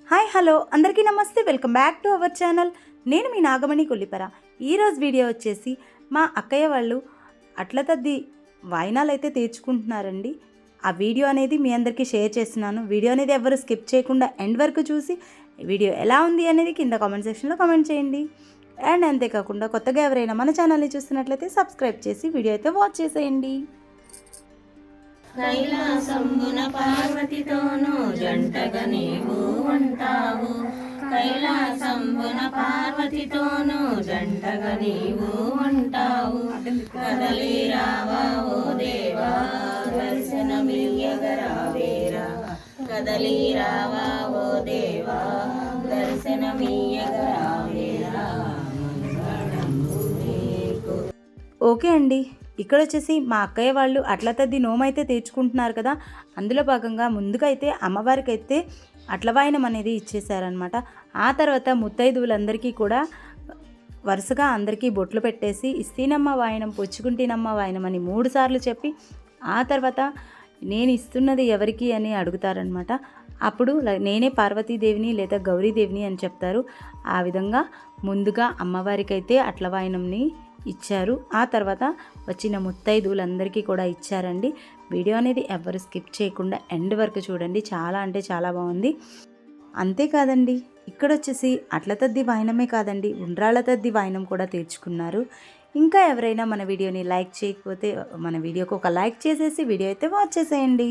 Hi hello అందరికీ నమస్తే, welcome back to our channel. నేను మీ నాగమణి కొల్లిపర. ఈరోజు వీడియో వచ్చేసి మా అక్కయ్య వాళ్ళు అట్ల తద్ది వాయినాలు అయితే తీర్చుకుంటున్నారండి. ఆ వీడియో అనేది మీ అందరికీ షేర్ చేస్తున్నాను. వీడియో అనేది ఎవరు స్కిప్ చేయకుండా ఎండ్ వరకు చూసి వీడియో ఎలా ఉంది అనేది కింద కామెంట్ సెక్షన్లో కామెంట్ చేయండి. అండ్ అంతేకాకుండా కొత్తగా ఎవరైనా మన ఛానల్ని చూస్తున్నట్లయితే సబ్స్క్రైబ్ చేసి వీడియో అయితే వాచ్ చేసేయండి. కైలాసంబున పార్వతితోను జంటగా నీవు ఉంటావు. కైలాసంబున పార్వతితోను జంటగా నీవు ఉంటావు. కదలి రావా ఓ దేవా దర్శనమియ్యగరావేరా. కదలి రావా ఓ దేవా దర్శనమియ్యగరావేరా. ఓకే అండి, ఇక్కడ వచ్చేసి మా అక్కయ్య వాళ్ళు అట్ల తద్ది నోమైతే తీర్చుకుంటున్నారు కదా. అందులో భాగంగా ముందుకైతే అమ్మవారికి అయితే అట్ల వాయనం అనేది ఇచ్చేసారనమాట. ఆ తర్వాత ముత్తైదువులందరికీ కూడా వరుసగా అందరికీ బొట్లు పెట్టేసి ఇస్తీనమ్మ వాయనం పుచ్చుకుంటేనమ్మ వాయనం అని 3 సార్లు చెప్పి ఆ తర్వాత నేను ఇస్తున్నది ఎవరికి అని అడుగుతారనమాట. అప్పుడు నేనే పార్వతీదేవిని లేదా గౌరీదేవిని అని చెప్తారు. ఆ విధంగా ముందుగా అమ్మవారికి అయితే అట్ల వాయనంని ఇచ్చారు. ఆ తర్వాత వచ్చిన ముత్తైదువులందరికీ కూడా ఇచ్చారండి. వీడియో అనేది ఎవరు స్కిప్ చేయకుండా ఎండ్ వరకు చూడండి, చాలా అంటే చాలా బాగుంది. అంతేకాదండి, ఇక్కడ వచ్చేసి అట్ల తద్ది వాయనమే కాదండి, ఉండ్రాళ్ళ తద్ది వాయనం కూడా తీర్చుకున్నారు. ఇంకా ఎవరైనా మన వీడియోని లైక్ చేయకపోతే మన వీడియోకి ఒక లైక్ చేసేసి వీడియో అయితే వాచ్ చేసేయండి.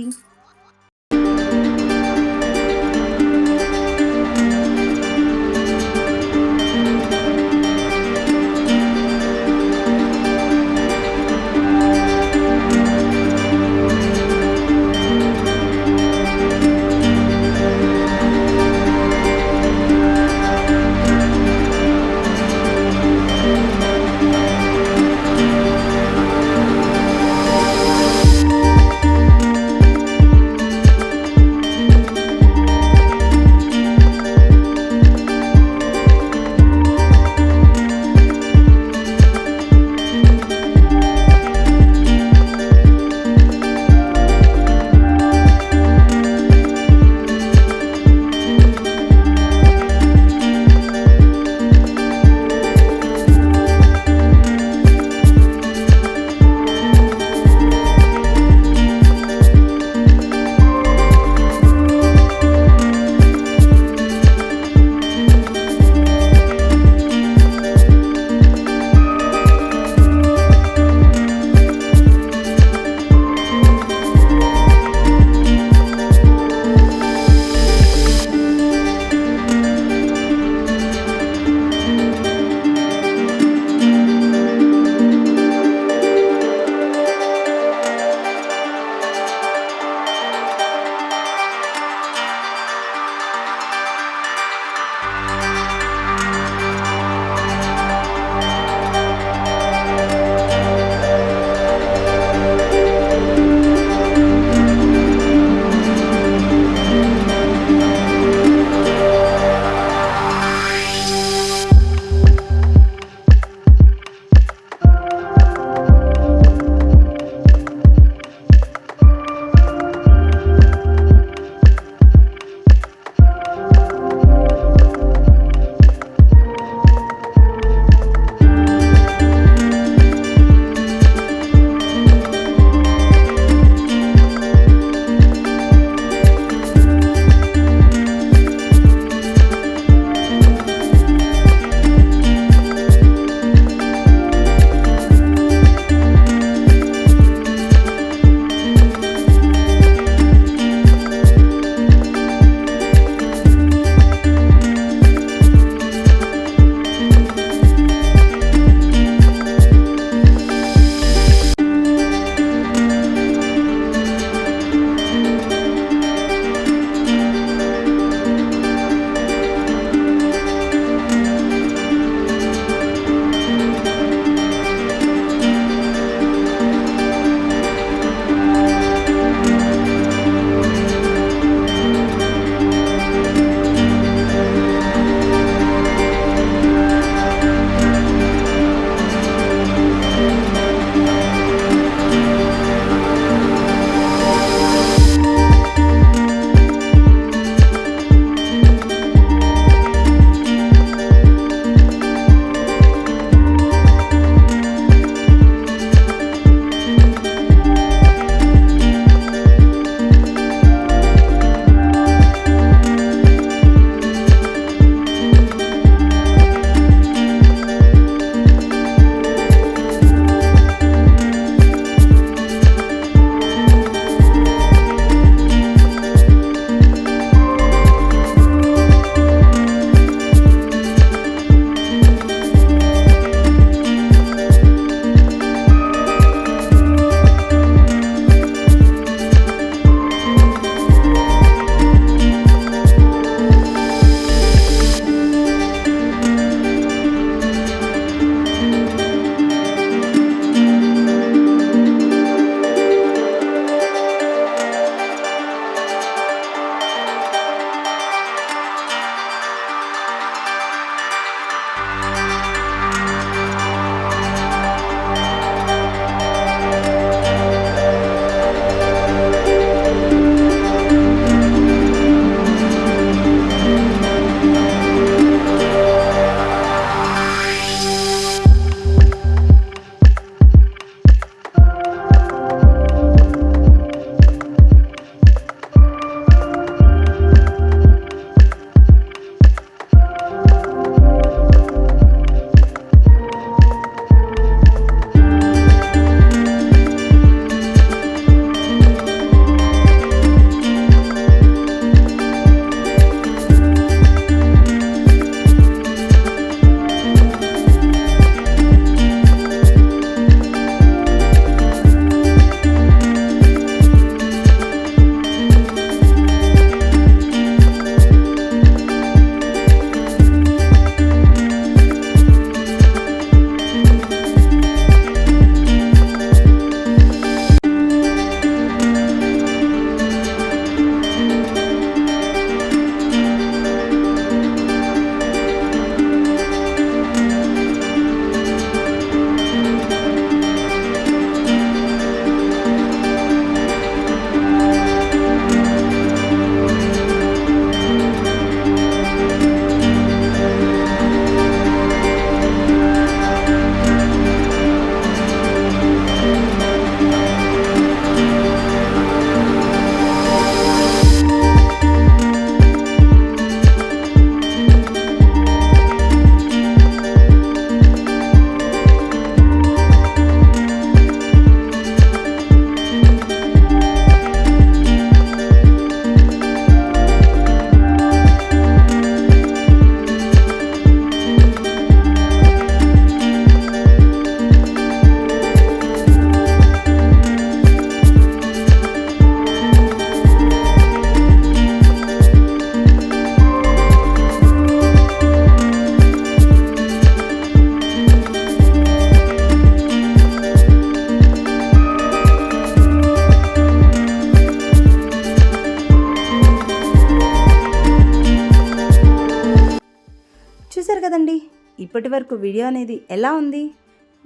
కదండి, ఇప్పటి వరకు వీడియో అనేది ఎలా ఉంది?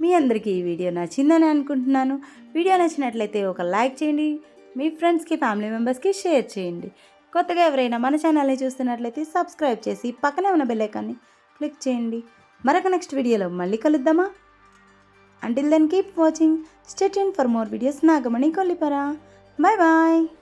మీ అందరికీ ఈ వీడియో నచ్చిందని అనుకుంటున్నాను. వీడియో నచ్చినట్లయితే ఒక లైక్ చేయండి, మీ ఫ్రెండ్స్కి ఫ్యామిలీ మెంబర్స్కి షేర్ చేయండి. కొత్తగా ఎవరైనా మన ఛానల్ని చూస్తున్నట్లయితే సబ్స్క్రైబ్ చేసి పక్కనే ఉన్న బెల్ ఐకాన్ని క్లిక్ చేయండి. మరొక నెక్స్ట్ వీడియోలో మళ్ళీ కలుద్దామా? Until then, keep watching. Stay tuned for more videos. Nagamani Kollipara. Bye bye.